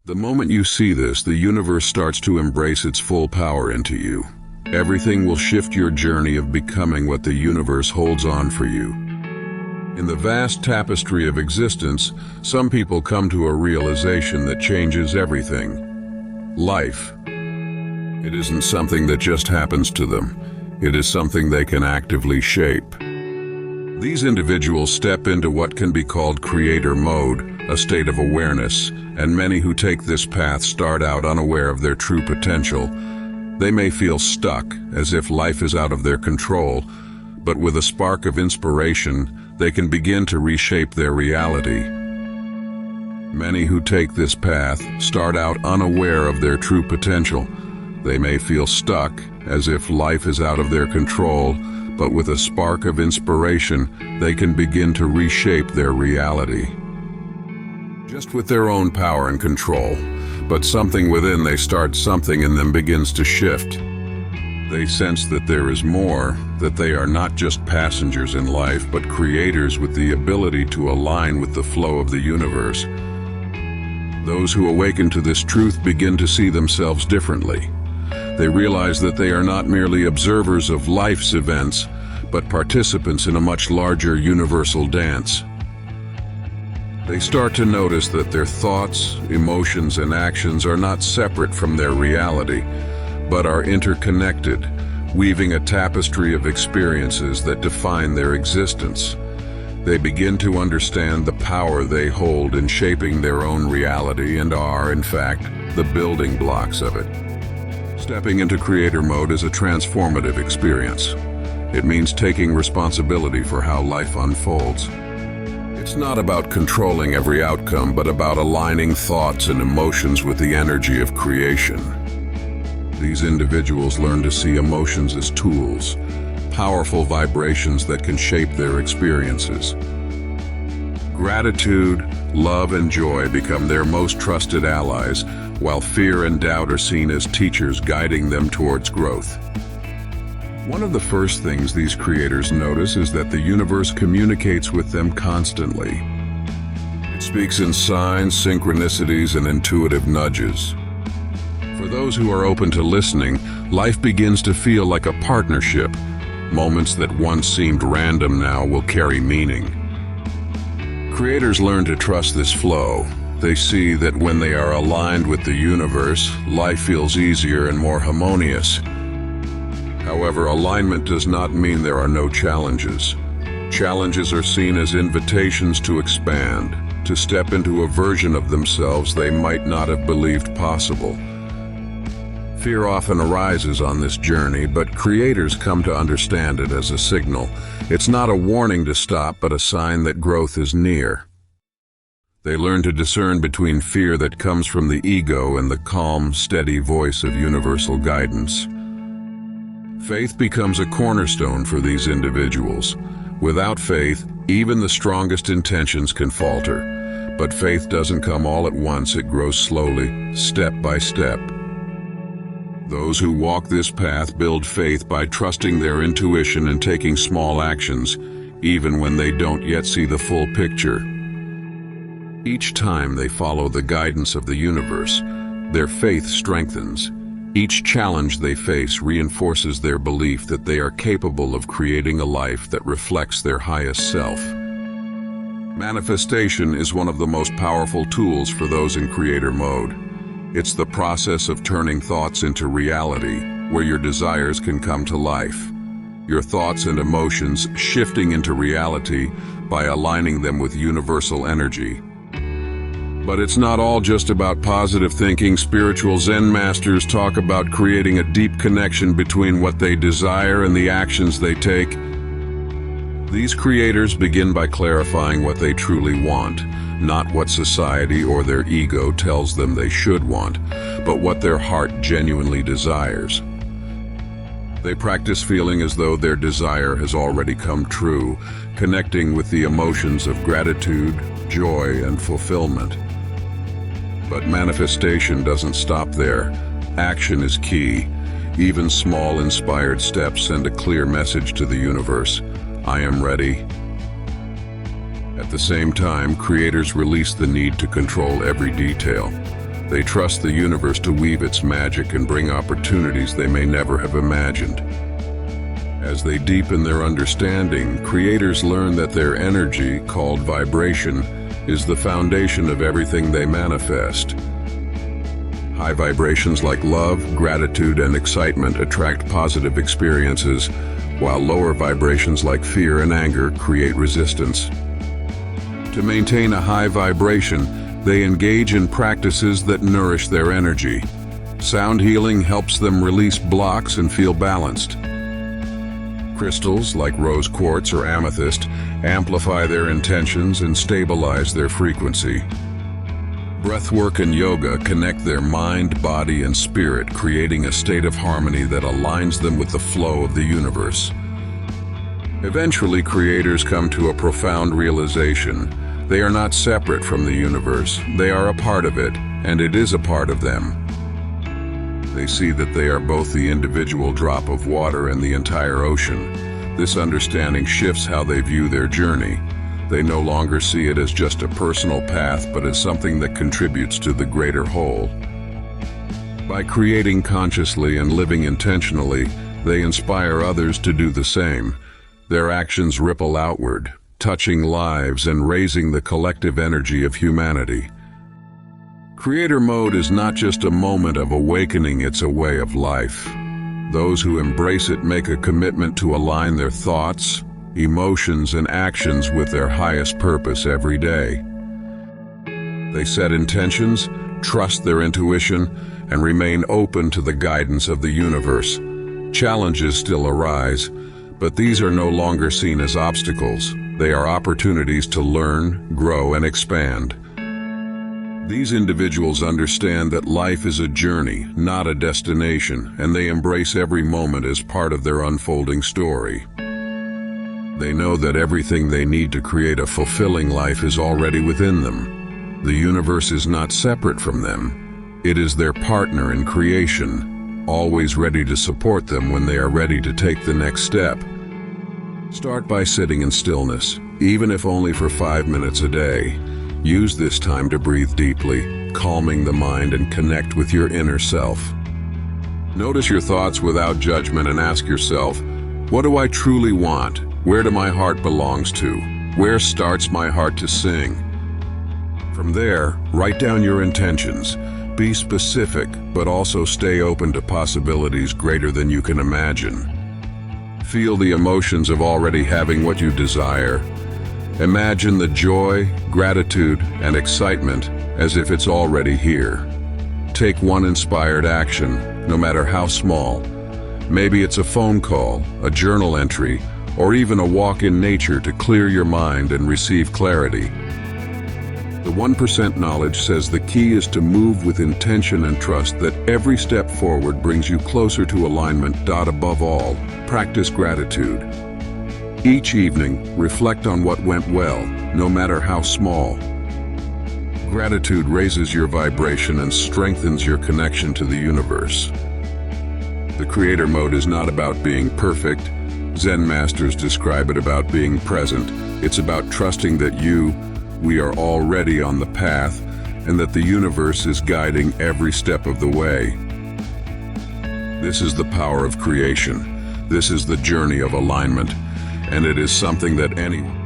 The moment you see this, the universe starts to embrace its full power into you. Everything will shift your journey of becoming what the universe holds on for you. In the vast tapestry of existence, some people come to a realization that changes everything. Life. It isn't something that just happens to them. It is something they can actively shape. These individuals step into what can be called creator mode, a state of awareness, and many who take this path start out unaware of their true potential. They may feel stuck, as if life is out of their control, but with a spark of inspiration, they can begin to reshape their reality. Many who take this path start out unaware of their true potential. They may feel stuck, as if life is out of their control, but with a spark of inspiration, they can begin to reshape their reality. Just with their own power and control, but something within something in them begins to shift. They sense that there is more, that they are not just passengers in life, but creators with the ability to align with the flow of the universe. Those who awaken to this truth begin to see themselves differently. They realize that they are not merely observers of life's events, but participants in a much larger universal dance. They start to notice that their thoughts, emotions, and actions are not separate from their reality, but are interconnected, weaving a tapestry of experiences that define their existence. They begin to understand the power they hold in shaping their own reality and are, in fact, the building blocks of it. Stepping into creator mode is a transformative experience. It means taking responsibility for how life unfolds. It's not about controlling every outcome, but about aligning thoughts and emotions with the energy of creation. These individuals learn to see emotions as tools, powerful vibrations that can shape their experiences. Gratitude, love, and joy become their most trusted allies, while fear and doubt are seen as teachers guiding them towards growth. One of the first things these creators notice is that the universe communicates with them constantly. It speaks in signs, synchronicities, and intuitive nudges. For those who are open to listening, life begins to feel like a partnership. Moments that once seemed random now will carry meaning. Creators learn to trust this flow. They see that when they are aligned with the universe, life feels easier and more harmonious. However, alignment does not mean there are no challenges. Challenges are seen as invitations to expand, to step into a version of themselves they might not have believed possible. Fear often arises on this journey, but creators come to understand it as a signal. It's not a warning to stop, but a sign that growth is near. They learn to discern between fear that comes from the ego and the calm, steady voice of universal guidance. Faith becomes a cornerstone for these individuals. Without faith, even the strongest intentions can falter. But faith doesn't come all at once, it grows slowly, step by step. Those who walk this path build faith by trusting their intuition and taking small actions, even when they don't yet see the full picture. Each time they follow the guidance of the universe, their faith strengthens. Each challenge they face reinforces their belief that they are capable of creating a life that reflects their highest self. Manifestation is one of the most powerful tools for those in creator mode. It's the process of turning thoughts into reality, where your desires can come to life. Your thoughts and emotions shifting into reality by aligning them with universal energy. But it's not all just about positive thinking. Spiritual Zen masters talk about creating a deep connection between what they desire and the actions they take. These creators begin by clarifying what they truly want, not what society or their ego tells them they should want, but what their heart genuinely desires. They practice feeling as though their desire has already come true, connecting with the emotions of gratitude, joy, and fulfillment. But manifestation doesn't stop there. Action is key. Even small inspired steps send a clear message to the universe. I am ready. At the same time, creators release the need to control every detail. They trust the universe to weave its magic and bring opportunities they may never have imagined. As they deepen their understanding, creators learn that their energy, called vibration, is the foundation of everything they manifest. High vibrations like love, gratitude, and excitement attract positive experiences, while lower vibrations like fear and anger create resistance. To maintain a high vibration, they engage in practices that nourish their energy. Sound healing helps them release blocks and feel balanced. Crystals like rose quartz or amethyst amplify their intentions and stabilize their frequency. Breathwork and yoga connect their mind, body, and spirit, creating a state of harmony that aligns them with the flow of the universe. Eventually, creators come to a profound realization. They are not separate from the universe. They are a part of it, and it is a part of them. They see that they are both the individual drop of water and the entire ocean. This understanding shifts how they view their journey. They no longer see it as just a personal path, but as something that contributes to the greater whole. By creating consciously and living intentionally, they inspire others to do the same. Their actions ripple outward, touching lives and raising the collective energy of humanity. Creator mode is not just a moment of awakening, it's a way of life. Those who embrace it make a commitment to align their thoughts, emotions, and actions with their highest purpose every day. They set intentions, trust their intuition, and remain open to the guidance of the universe. Challenges still arise, but these are no longer seen as obstacles. They are opportunities to learn, grow, and expand. These individuals understand that life is a journey, not a destination, and they embrace every moment as part of their unfolding story. They know that everything they need to create a fulfilling life is already within them. The universe is not separate from them. It is their partner in creation, always ready to support them when they are ready to take the next step. Start by sitting in stillness, even if only for 5 minutes a day. Use this time to breathe deeply, calming the mind and connect with your inner self. Notice your thoughts without judgment and ask yourself, what do I truly want? Where do my heart belongs to? Where starts my heart to sing? From there, write down your intentions. Be specific, but also stay open to possibilities greater than you can imagine. Feel the emotions of already having what you desire. Imagine the joy, gratitude, and excitement as if it's already here. Take one inspired action, no matter how small. Maybe it's a phone call, a journal entry, or even a walk in nature to clear your mind and receive clarity. The 1% knowledge says the key is to move with intention and trust that every step forward brings you closer to alignment. Above all, practice gratitude. Each evening, reflect on what went well, no matter how small. Gratitude raises your vibration and strengthens your connection to the universe. The creator mode is not about being perfect. Zen masters describe it about being present. It's about trusting that we are already on the path, and that the universe is guiding every step of the way. This is the power of creation. This is the journey of alignment, and it is something that anyone